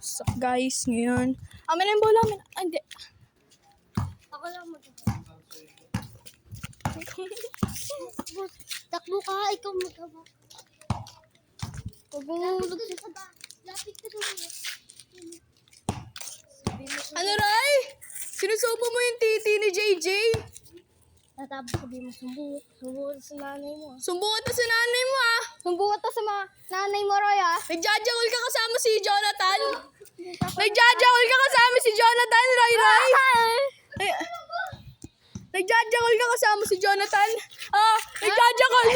So guys, ngayon. Amin na yung bola. Amin. Ah, hindi. Ako lang Takbo ka, ikaw magkabak. Huwag mo lapit ka doon. Ano, Ray? Sinusubo mo yung titi ni JJ? Tatapos sabihin mo, sumbungan sa nanay mo. Sumbungan to sa nanay mo, ah. Sumbungan to sa nanay mo, Roy, ah. Nagjajakol ka kasama si Jonathan. Nagjajakol ka kasama si Jonathan, Ray. Nagjajakol ka kasama si Jonathan. Ah, nagjajakol.